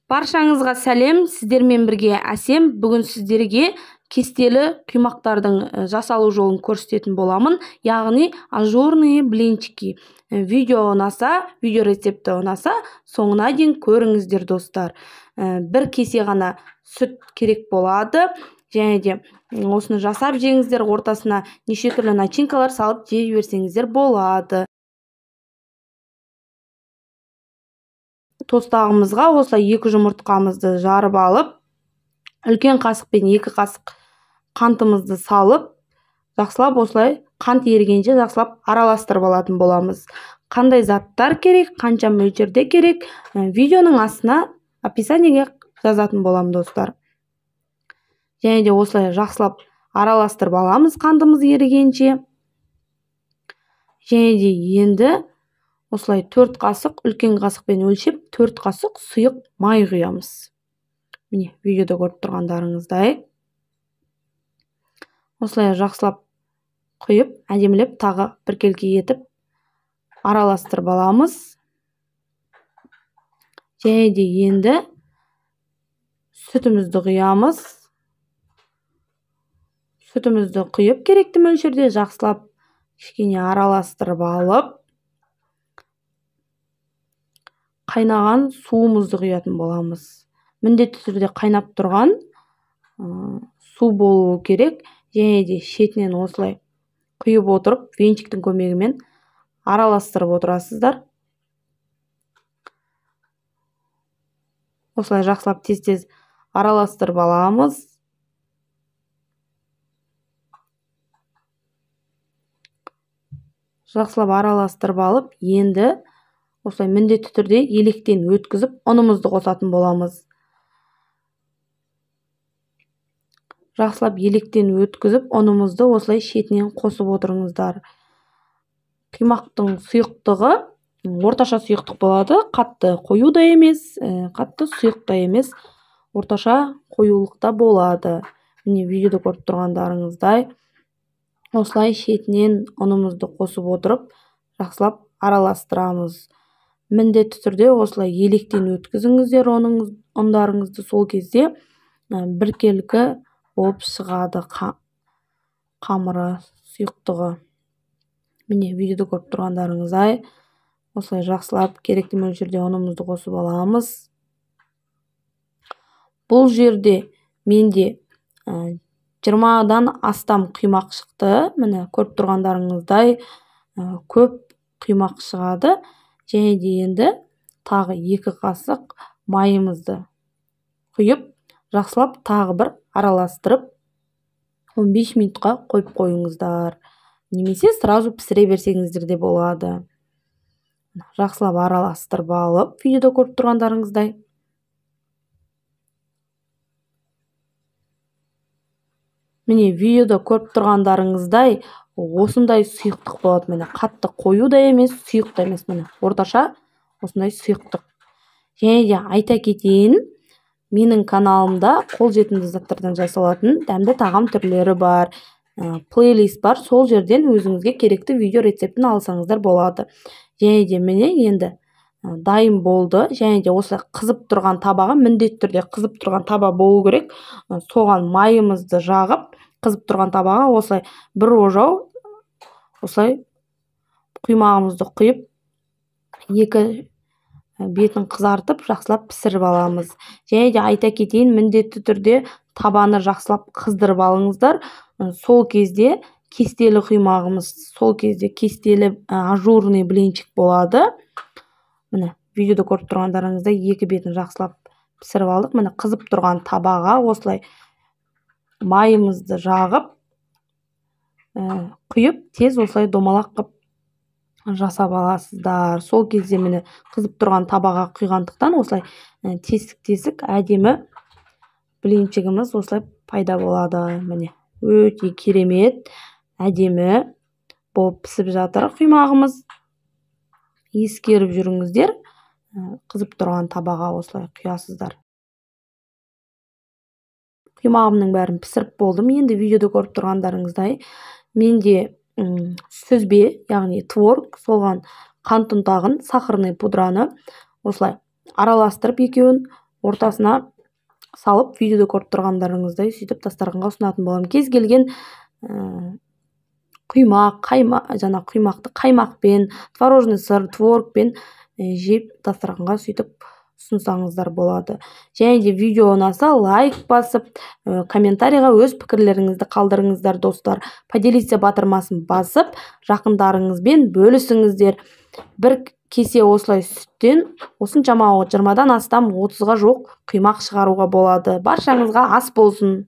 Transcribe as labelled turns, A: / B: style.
A: Баршаңызға сәлем, сіздермен бірге Әсем. Бүгін сіздерге кестелі құймақтардың жасалу жолын көрсететін боламын, яғни ажурные блинчики. Видео рецепті ұнаса, соңына дейін көріңіздер, достар. Бір кесе ғана сүт керек болады, және де осыны жасап жеңіздер, ортасына неше түрлі начинкалар салып жей берсеңіздер болады. Тостағымызға осылай 2 жұмыртқамызды жарып алып, үлкен қасықпен 2 қасық қантымызды салып, жақсылап осылай қант ерігенше жақсылап араластырып алатын боламыз. Қандай заттар керек, қанша мөлшерде керек, видеоның астына описаниеге жазатын болам, достар. Және де осылай жақсылап араластырып аламыз қантымыз ерігенше. Және де енді осылай 4 қасық, үлкен қасықпен өлшеп, 4 қасық сұйық май құямыз. Міне, видеода көріп тұрғандарыңыздай. Осылай жақсылап құйып, әдемілеп, тағы біркелкі етіп араластырып аламыз. Және де енді сүтімізді құямыз. Сүтімізді құйып, керекті мөлшерде жақсылап кішкене араластырып алып, қайнаған суымызды құятын боламыз. Міндетті түрде қайнап тұрған су болуы керек. Және де шетінен осылай құйып отырып, венчиктің көмегімен араластырып отырасыздар. Осылай жақсылап тез-тез араластырып аламыз. Жақсылап араластырып алып, енді осылай міндетті түрде електен өткізіп, ұнымызды қосатын боламыз. Жақсылап електен өткізіп, ұнымызды осылай шетінен қосып отырыңыздар. Құймақтың сұйықтығы орташа сұйықтық болады. Қатты қою да емес, қатты сұйық та емес, орташа қоюлықта болады. Міне, видеода көріп тұрғандарыңыздай, осылай шетінен ұнымызды қосып отырып, жақсылап араластырамыз. Міндетті түрде осылай електен өткізіңіздер ұндарыңызды, сол кезде біркелкі болып шығады қамыры, сұйықтығы. Міне, видеода көріп тұрғандарыңыздай, осылай жақсылап керекті мөлшерде ұнымызды қосып аламыз. Бұл жерде менде 20-дан астам құймақ шықты. Міне, көріп тұрғандарыңыздай көп құймақ шығады. Және де енді тағы 2 қасық майымызды құйып, жақсылап тағы бір араластырып 15 минутқа қойып қойыңыздар. Немесе сразу пісіре берсеңіздер де болады. Жақсылап араластырып алып, видеода көріп тұрғандарыңыздай. Міне, видеода көріп тұрғандарыңыздай осындай сұйықтық болады. Міне, қатты қою да емес, сұйық та емес. Міне, орташа осындай сұйықтық. Және де айта кетейін, менің каналымда қолжетімді заттардан жасалатын дәмді тағам түрлері бар. Плейлист бар, сол жерден өзіңізге керекті видео рецептін алсаңыздар болады. Және де міне енді дайын болды. Және де осы қызып тұрған табаға, міндетті түрде қызып тұрған таба болу керек. Соған майымызды жағып, қызып тұрған табаға осылай бір ожау осылай құймағымызды құйып, 2 бетін қызартып, жақсылап пісіріп аламыз. Және де айта кетейін, міндетті түрде табаны жақсылап қыздырып алыңыздар. Сол кезде кестелі құймағымыз, сол кезде кестелі ажурный блинчик болады. Міне, видеода көріп тұрғандарыңыздай 2 бетін жақсылап пісіріп алдық. Міне, қызып тұрған табаға осылай майымызды жағып, құйып, тез осылай домалақ қып жасап аласыздар. Сол кезде міне қызып тұрған табаға құйғандықтан осылай тесік-тесік әдемі блинчигіміз осылай пайда болады. Міне, өте керемет, әдемі болып пісіп жатыр құймағымыз. Ескеріп жүріңіздер, қызып тұрған табаға осылай құясыздар. Құймағымның бәрін пісіріп болдым. Енді видеода көріп тұрғандарыңыздай, менде сүзбе, яғни творог, солған қант ұнтағын, сахарный пудраны осылай араластырып екеуін ортасына салып, видеода көріп тұрғандарыңыздай сөйтіп дастарханға ұсынатын боламын. Кез келген құймақты қаймақпен, творожный сыр, творогпен жеп дастарханға сөйтіп ұсынсаңыздар болады. Және де видео ұнаса лайк басып, комментарийға өз пікірлеріңізді қалдырыңыздар достар. Поделиться батырмасын басып, жақындарыңызбен бөлісіңіздер. Бір кесе осылай сүттен осыншама 20-дан астам 30-ға жоқ құймақ шығаруға болады. Баршаңызға ас болсын.